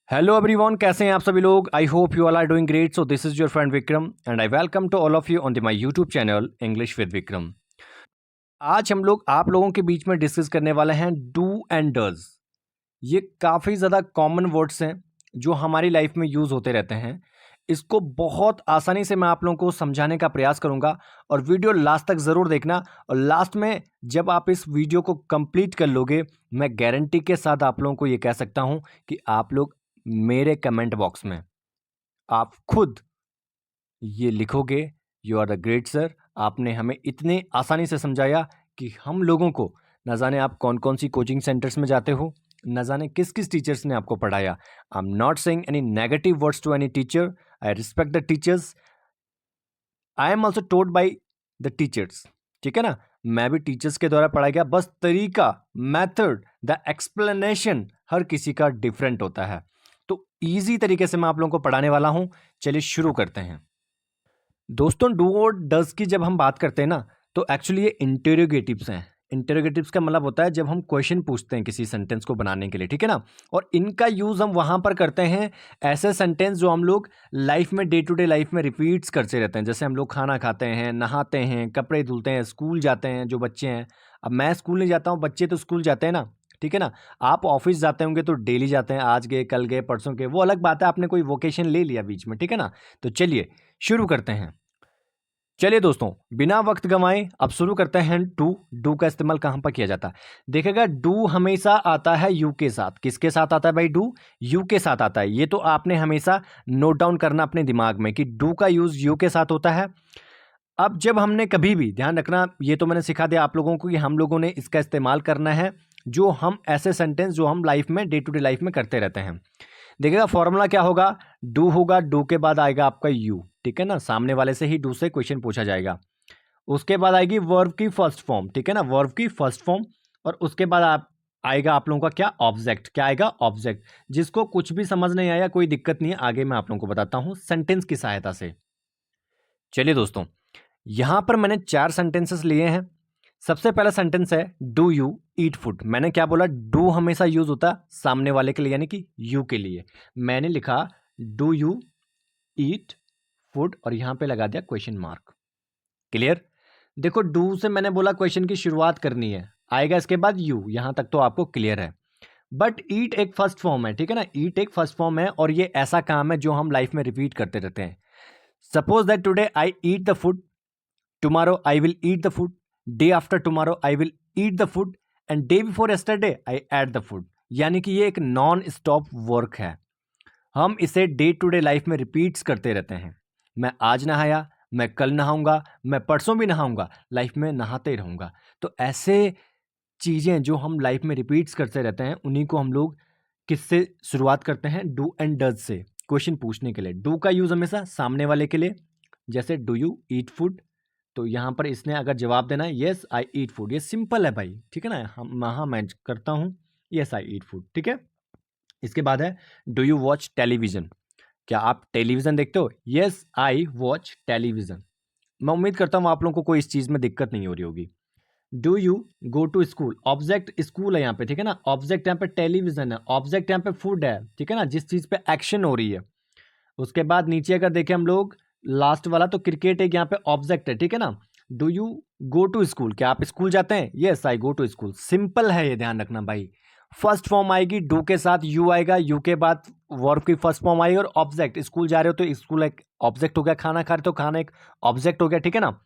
Hello everyone, कैसे हैं आप सभी लोग। I hope you all are doing great. So this is your friend Vikram and I welcome to all of you on the my YouTube channel English with Vikram. आज हम लोग आप लोगों के बीच में डिस्कस करने वाले हैं डू एंड डज। ये काफ़ी ज़्यादा कॉमन वर्ड्स हैं जो हमारी लाइफ में यूज़ होते रहते हैं। इसको बहुत आसानी से मैं आप लोगों को समझाने का प्रयास करूंगा और वीडियो लास्ट तक ज़रूर देखना। और लास्ट में जब आप इस वीडियो को कंप्लीट कर लोगे, मैं गारंटी के साथ आप लोगों को ये कह सकता हूं कि आप लोग मेरे कमेंट बॉक्स में आप खुद ये लिखोगे, you are the great sir. आपने हमें इतने आसानी से समझाया कि हम लोगों को, न जाने आप कौन कौन सी कोचिंग सेंटर्स में जाते हो, न जाने किस किस टीचर्स ने आपको पढ़ाया। I am not saying any negative words to any teacher. I respect the teachers. I am also told by the teachers. ठीक है ना, मैं भी टीचर्स के द्वारा पढ़ाया गया। बस तरीका, मेथड, द एक्सप्लेनेशन हर किसी का डिफरेंट होता है। तो इजी तरीके से मैं आप लोगों को पढ़ाने वाला हूं। चलिए शुरू करते हैं। दोस्तों, डू और डज की जब हम बात करते हैं ना, तो एक्चुअली ये इंटेरोगेटिव्स हैं। इंटेरोगेटिव्स का मतलब होता है जब हम क्वेश्चन पूछते हैं किसी सेंटेंस को बनाने के लिए, ठीक है ना। और इनका यूज़ हम वहाँ पर करते हैं ऐसे सेंटेंस जो हम लोग लाइफ में, डे टू डे लाइफ में रिपीट्स करते रहते हैं। जैसे हम लोग खाना खाते हैं, नहाते हैं, कपड़े धुलते हैं, स्कूल जाते हैं जो बच्चे हैं। अब मैं स्कूल नहीं जाता हूँ, बच्चे तो स्कूल जाते हैं ना, ठीक है ना। आप ऑफिस जाते होंगे तो डेली जाते हैं, आज गए, कल गए, परसों गए, वो अलग बात है, आपने कोई वोकेशन ले लिया बीच में, ठीक है ना। तो चलिए शुरू करते हैं। चलिए दोस्तों, बिना वक्त गंवाए अब शुरू करते हैं। डू का इस्तेमाल कहां पर किया जाता है? देखिएगा, डू हमेशा आता है यू के साथ। किसके साथ आता है भाई? डू यू के साथ आता है। ये तो आपने हमेशा नोट डाउन करना अपने दिमाग में कि डू का यूज यू के साथ होता है। अब जब हमने कभी भी, ध्यान रखना, ये तो मैंने सिखा दिया आप लोगों को कि हम लोगों ने इसका इस्तेमाल करना है जो हम ऐसे सेंटेंस जो हम लाइफ में, डे टू डे लाइफ में करते रहते हैं। देखिएगा, फॉर्मूला क्या होगा? डू होगा, डू के बाद आएगा आपका यू, ठीक है ना। सामने वाले से ही डू से क्वेश्चन पूछा जाएगा। उसके बाद आएगी वर्ब की फर्स्ट फॉर्म, ठीक है ना, वर्ब की फर्स्ट फॉर्म। और उसके बाद आप आएगा आप लोगों का क्या? ऑब्जेक्ट। क्या आएगा? ऑब्जेक्ट। जिसको कुछ भी समझ नहीं आया, कोई दिक्कत नहीं है, आगे मैं आप लोगों को बताता हूं सेंटेंस की सहायता से। चलिए दोस्तों, यहां पर मैंने 4 सेंटेंसेस लिए हैं। सबसे पहला सेंटेंस है डू यू ईट फूड। मैंने क्या बोला? डू हमेशा यूज होता है सामने वाले के लिए, यानी कि यू के लिए। मैंने लिखा डू यू ईट फूड और यहां पे लगा दिया क्वेश्चन मार्क। क्लियर? देखो, डू से मैंने बोला क्वेश्चन की शुरुआत करनी है, आएगा इसके बाद यू। यहां तक तो आपको क्लियर है। बट ईट एक फर्स्ट फॉर्म है, ठीक है ना। ईट एक फर्स्ट फॉर्म है और ये ऐसा काम है जो हम लाइफ में रिपीट करते रहते हैं। Suppose that today I eat the food, tomorrow I will eat the food, day after tomorrow I will eat the food and day before yesterday I at the food. यानी कि ये एक non stop work है। हम इसे day to day life में repeats करते रहते हैं। मैं आज नहाया, मैं कल नहाऊंगा, मैं परसों भी नहाऊंगा, लाइफ में नहाते ही रहूंगा। तो ऐसे चीजें जो हम लाइफ में रिपीट्स करते रहते हैं, उन्हीं को हम लोग किससे शुरुआत करते हैं? डू एंड डज से क्वेश्चन पूछने के लिए। डू का यूज हमेशा सामने वाले के लिए, जैसे डू यू ईट फूड। तो यहां पर इसने अगर जवाब देना है यस आई ईट फूड, ये सिंपल है भाई, ठीक है ना। हाँ मैं करता हूं यस आई ईट फूड, ठीक है। इसके बाद है डू यू वॉच टेलीविजन। क्या आप टेलीविजन देखते हो? Yes I watch television. मैं उम्मीद करता हूं आप लोगों को कोई इस चीज में दिक्कत नहीं हो रही होगी। Do you go to school. Object school है यहाँ पे, ठीक है ना। ऑब्जेक्ट यहाँ पे टेलीविजन है। ऑब्जेक्ट यहाँ पे फूड है, ठीक है ना, जिस चीज पे एक्शन हो रही है। उसके बाद नीचे अगर देखें हम लोग, लास्ट वाला तो क्रिकेट एक यहाँ पे ऑब्जेक्ट है, ठीक है ना। Do you go to school. क्या आप स्कूल जाते हैं? Yes I go to school. Simple है ये, ध्यान रखना भाई। फर्स्ट फॉर्म आएगी, डू के साथ यू आएगा, यू के बाद वर्ब की फर्स्ट फॉर्म आई और ऑब्जेक्ट। स्कूल जा रहे हो तो स्कूल एक ऑब्जेक्ट हो गया, खाना खा रहे हो तो खाना एक ऑब्जेक्ट हो गया, ठीक है ना।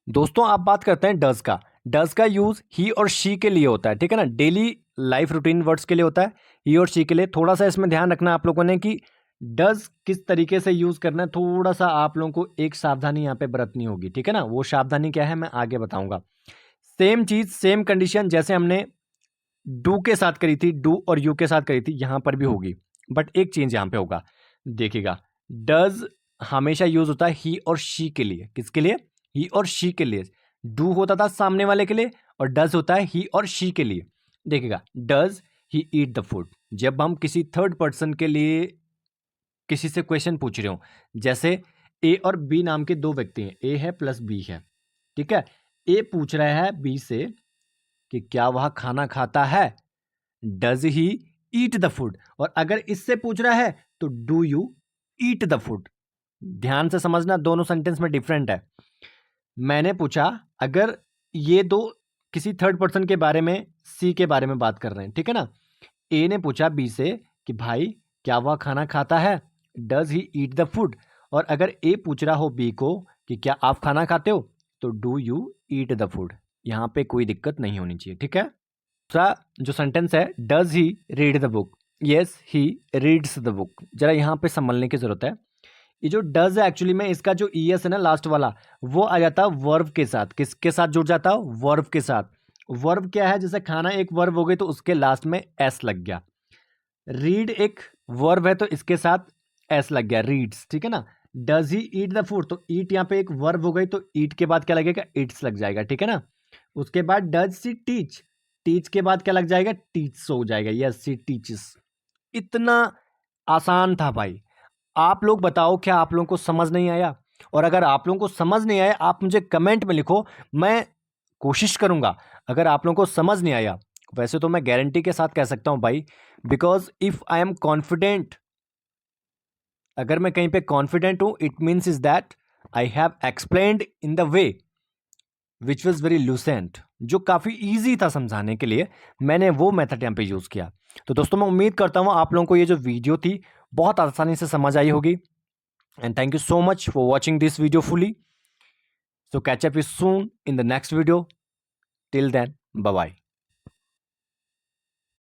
दोस्तों, आप बात करते हैं डज का। डज का यूज ही और शी के लिए होता है, ठीक है ना। डेली लाइफ रूटीन वर्ड्स के लिए होता है, ही और शी के लिए। थोड़ा सा इसमें ध्यान रखना आप लोगों ने कि डज किस तरीके से यूज करना है। थोड़ा सा आप लोगों को एक सावधानी यहाँ पे बरतनी होगी, ठीक है ना। वो सावधानी क्या है मैं आगे बताऊंगा। सेम चीज, सेम कंडीशन जैसे हमने डू के साथ करी थी, डू और यू के साथ करी थी, यहां पर भी होगी। बट एक चेंज यहां पे होगा, देखिएगा। डज हमेशा यूज होता है ही और शी के लिए। किसके लिए? ही और शी के लिए। डू होता था सामने वाले के लिए और डज होता है ही और शी के लिए। देखिएगा, does he eat the food. जब हम किसी थर्ड पर्सन के लिए किसी से क्वेश्चन पूछ रहे हो, जैसे ए और बी नाम के दो व्यक्ति हैं, ए है प्लस बी है, ठीक है। ए पूछ रहा है बी से कि क्या वह खाना खाता है? Does he eat the food. और अगर इससे पूछ रहा है तो do you eat the food. ध्यान से समझना, दोनों सेंटेंस में डिफरेंट है। मैंने पूछा, अगर ये दो किसी थर्ड पर्सन के बारे में, सी के बारे में बात कर रहे हैं, ठीक है ना। ए ने पूछा बी से कि भाई क्या वह खाना खाता है, does he eat the food. और अगर ए पूछ रहा हो बी को कि क्या आप खाना खाते हो, तो do you eat the food. यहाँ पे कोई दिक्कत नहीं होनी चाहिए, ठीक है। दूसरा जो सेंटेंस है, does he read the book, yes he reads the book. जरा यहाँ पे संभलने की जरूरत है। ये जो डज है एक्चुअली में इसका जो ईएस है ना लास्ट वाला, वो आ जाता वर्ब के साथ। किसके साथ जुड़ जाता? वर्ब के साथ। वर्ब क्या है? जैसे खाना एक वर्ब हो गई तो उसके लास्ट में एस लग गया। रीड एक वर्ब है तो इसके साथ एस लग गया, रीड्स, ठीक है ना। Does he eat the food, तो ईट यहाँ पे एक वर्ब हो गई तो ईट के बाद क्या लगेगा? इट्स लग जाएगा, ठीक है ना। उसके बाद डज सी टीच, टीच के बाद क्या लग जाएगा? टीच हो जाएगा, यस सी टीचेस। इतना आसान था भाई। आप लोग बताओ क्या आप लोगों को समझ नहीं आया? और अगर आप लोगों को समझ नहीं आया, आप मुझे कमेंट में लिखो, मैं कोशिश करूंगा। अगर आप लोगों को समझ नहीं आया, वैसे तो मैं गारंटी के साथ कह सकता हूं भाई, because if I am confident, अगर मैं कहीं पे कॉन्फिडेंट हूं, it means is that I have explained in the way which was very Lucent, जो काफ़ी ईजी था समझाने के लिए, मैंने वो मेथड यहाँ पे यूज़ किया। तो दोस्तों मैं उम्मीद करता हूँ आप लोगों को ये जो वीडियो थी बहुत आसानी से समझ आई होगी। And thank you so much for watching this video fully. So catch up is soon in the next video. Till then, bye bye.